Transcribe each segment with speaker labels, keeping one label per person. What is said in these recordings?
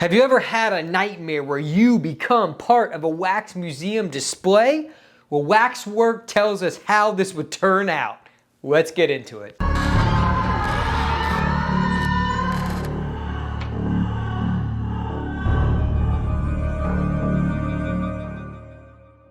Speaker 1: Have you ever had a nightmare where you become part of a wax museum display? Well, Waxwork tells us how this would turn out. Let's get into it.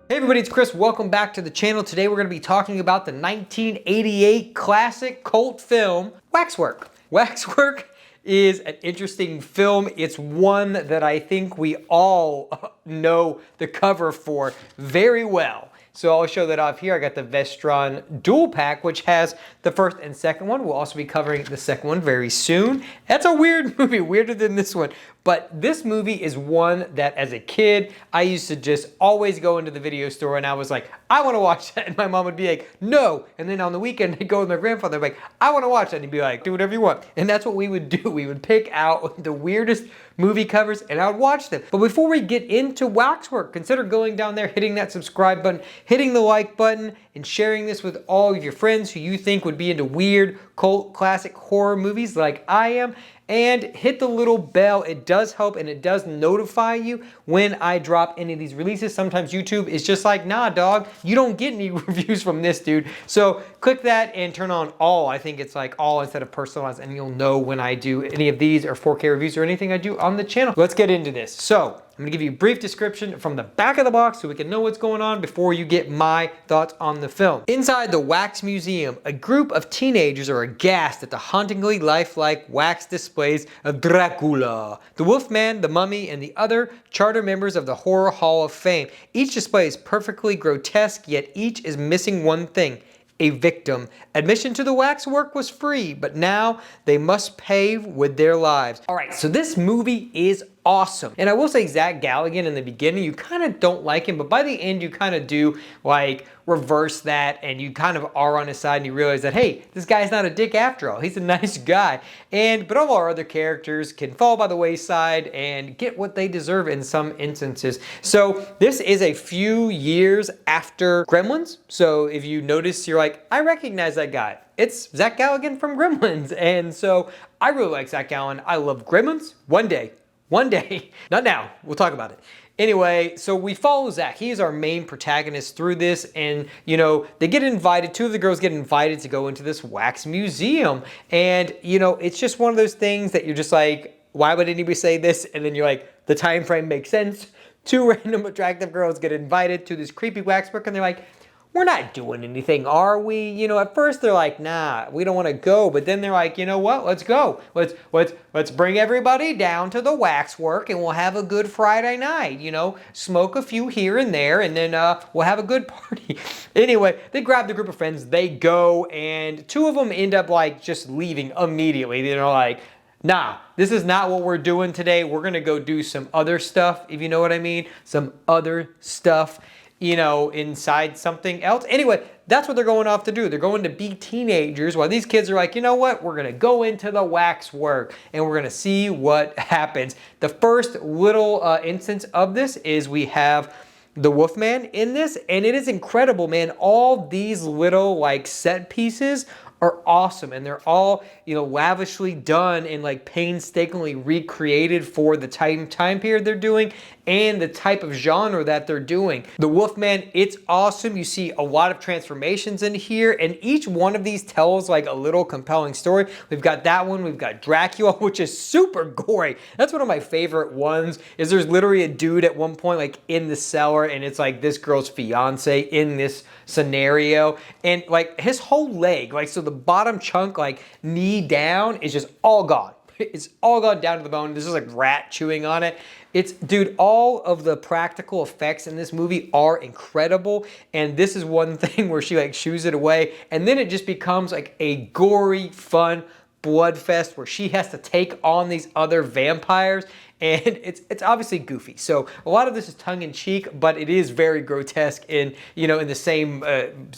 Speaker 1: Hey everybody, it's Chris. Welcome back to the channel. Today we're going to be talking about the 1988 classic cult film, Waxwork. Waxwork is an interesting film. It's one that I think we all know the cover for very well. So I'll show that off here. I got the Vestron dual pack, which has the first and second one. We'll also be covering the second one very soon. That's a weird movie, weirder than this one. But this movie is one that as a kid, I used to just always go into the video store and I was like, I want to watch that. And my mom would be like, no. And then on the weekend, I'd go with my grandfather, like, I want to watch that. And he'd be like, do whatever you want. And that's what we would do. We would pick out the weirdest movie covers and I would watch them. But before we get into Waxwork, consider going down there, hitting that subscribe button, hitting the like button, and sharing this with all of your friends who you think would be into weird, cult, classic horror movies like I am. And hit the little bell. It does help and it does notify you when I drop any of these releases. Sometimes YouTube is just like, nah, dog, you don't get any reviews from this dude. So click that and turn on all. I think it's like all instead of personalized, and you'll know when I do any of these or 4K reviews or anything I do on the channel. Let's get into this. So I'm gonna give you a brief description from the back of the box so we can know what's going on before you get my thoughts on the film. Inside the Wax Museum, a group of teenagers are aghast at the hauntingly lifelike wax displays of Dracula, the Wolfman, the Mummy, and the other charter members of the Horror Hall of Fame. Each display is perfectly grotesque, yet each is missing one thing: a victim. Admission to the Waxwork was free, but now they must pay with their lives. All right, so this movie is awesome. And I will say Zach Galligan in the beginning, you kind of don't like him, but by the end you kind of do like reverse that and you kind of are on his side and you realize that, hey, this guy's not a dick after all. He's a nice guy. But all our other characters can fall by the wayside and get what they deserve in some instances. So this is a few years after Gremlins. So if you notice, you're like, I recognize that guy. It's Zach Galligan from Gremlins. And so I really like Zach Galligan. I love Gremlins. One day, not now, we'll talk about it. Anyway, so we follow Zach. He is our main protagonist through this, and you know, they get invited, two of the girls get invited to go into this wax museum. And you know, it's just one of those things that you're just like, why would anybody say this? And then you're like, the time frame makes sense. Two random attractive girls get invited to this creepy waxwork and they're like, we're not doing anything, are we? You know, at first they're like, nah, we don't want to go. But then they're like, you know what? Let's go. Let's bring everybody down to the Waxwork and we'll have a good Friday night. You know, smoke a few here and there and then we'll have a good party. Anyway, they grab the group of friends, they go, and two of them end up like just leaving immediately. They're like, nah, this is not what we're doing today. We're going to go do some other stuff, if you know what I mean. Some other stuff, you know, inside something else. Anyway, that's what they're going off to do. They're going to be teenagers while these kids are like, you know what? We're going to go into the Waxwork and we're going to see what happens. The first little instance of this is we have the Wolfman in this, and it is incredible, man. All these little like set pieces are awesome, and they're all, you know, lavishly done and like painstakingly recreated for the time period they're doing and the type of genre that they're doing. The Wolfman, it's awesome. You see a lot of transformations in here, and each one of these tells like a little compelling story. We've got that one, we've got Dracula, which is super gory. That's one of my favorite ones. Is there's literally a dude at one point like in the cellar, and it's like this girl's fiance in this scenario, and like his whole leg, like, so the bottom chunk, like knee down, is just all gone. It's all gone down to the bone. This is like rat chewing on it. It's, dude, all of the practical effects in this movie are incredible. And this is one thing where she like shoos it away, and then it just becomes like a gory, fun blood fest where she has to take on these other vampires. And it's obviously goofy. So a lot of this is tongue in cheek, but it is very grotesque in, you know, in the same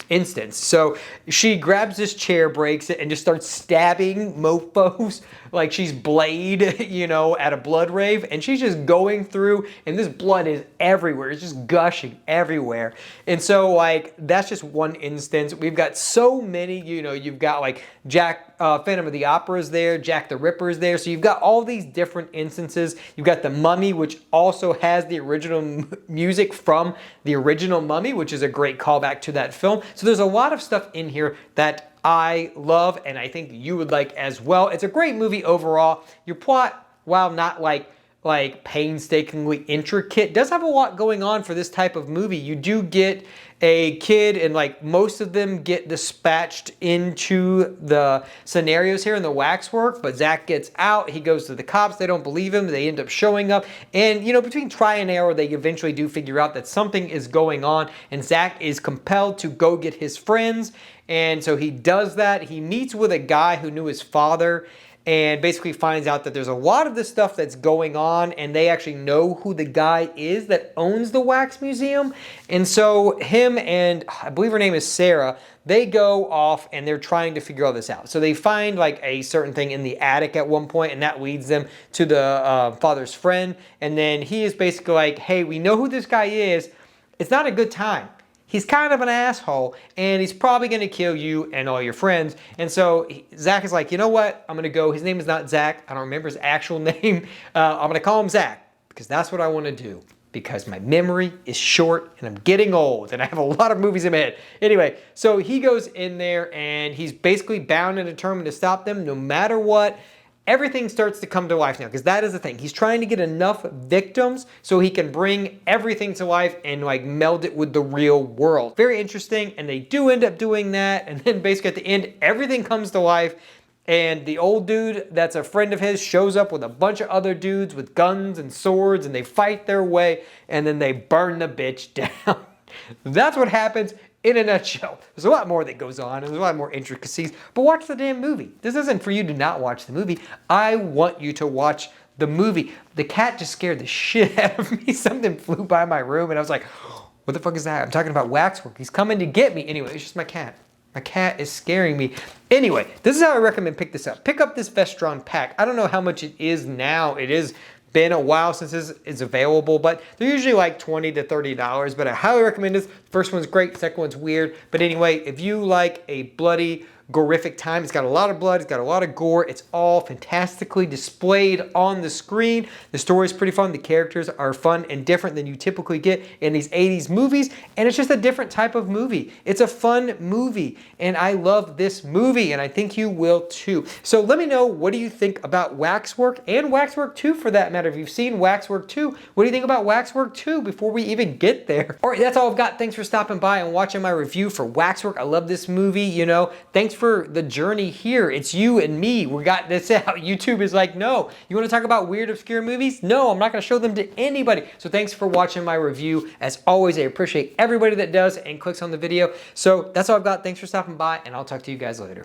Speaker 1: instance. So she grabs this chair, breaks it, and just starts stabbing mofos like she's Blade, you know, at a blood rave. And she's just going through, and this blood is everywhere. It's just gushing everywhere. And so like, that's just one instance. We've got so many, you know, you've got like Jack, Phantom of the Opera is there, Jack the Ripper is there. So you've got all these different instances. You've got The Mummy, which also has the original music from the original Mummy, which is a great callback to that film. So there's a lot of stuff in here that I love and I think you would like as well. It's a great movie overall. Your plot, while not like painstakingly intricate, does have a lot going on for this type of movie. You do get a kid, and like most of them get dispatched into the scenarios here in the Waxwork, but Zach gets out, he goes to the cops, they don't believe him, they end up showing up, and you know, between try and error, they eventually do figure out that something is going on, and Zach is compelled to go get his friends, and so he does that. He meets with a guy who knew his father, and basically finds out that there's a lot of this stuff that's going on, and they actually know who the guy is that owns the wax museum. And so him and, I believe her name is Sarah, they go off and they're trying to figure all this out. So they find like a certain thing in the attic at one point, and that leads them to the father's friend. And then he is basically like, hey, we know who this guy is. It's not a good time. He's kind of an asshole, and he's probably going to kill you and all your friends. And so Zach is like, you know what? I'm going to go. His name is not Zach. I don't remember his actual name. I'm going to call him Zach because that's what I want to do, because my memory is short and I'm getting old and I have a lot of movies in my head. Anyway, so he goes in there and he's basically bound and determined to stop them no matter what. Everything starts to come to life now, because that is the thing. He's trying to get enough victims so he can bring everything to life and like meld it with the real world. Very interesting, and they do end up doing that, and then basically at the end, everything comes to life, and the old dude that's a friend of his shows up with a bunch of other dudes with guns and swords, and they fight their way, and then they burn the bitch down. That's what happens in a nutshell. There's a lot more that goes on, and there's a lot more intricacies, but watch the damn movie. This isn't for you to not watch the movie. I want you to watch the movie. The cat just scared the shit out of me. Something flew by my room, and I was like, what the fuck is that? I'm talking about Waxwork. He's coming to get me. Anyway, it's just my cat. My cat is scaring me. Anyway, this is how I recommend pick this up. Pick up this Vestron pack. I don't know how much it is now. It is been a while since this is available, but they're usually like $20 to $30, but I highly recommend this. First one's great, second one's weird. But anyway, if you like a bloody, gorific time, it's got a lot of blood, it's got a lot of gore, it's all fantastically displayed on the screen. The story is pretty fun, the characters are fun and different than you typically get in these 80s movies, and it's just a different type of movie. It's a fun movie, and I love this movie, and I think you will too. So let me know, what do you think about Waxwork and Waxwork 2 for that matter? If you've seen Waxwork 2, what do you think about Waxwork 2 before we even get there? All right, that's all I've got. Thanks for stopping by and watching my review for Waxwork. I love this movie, you know. Thanks for the journey here. It's you and me. We got this out. YouTube is like, no. You want to talk about weird, obscure movies? No, I'm not going to show them to anybody. So thanks for watching my review. As always, I appreciate everybody that does and clicks on the video. So that's all I've got. Thanks for stopping by, and I'll talk to you guys later.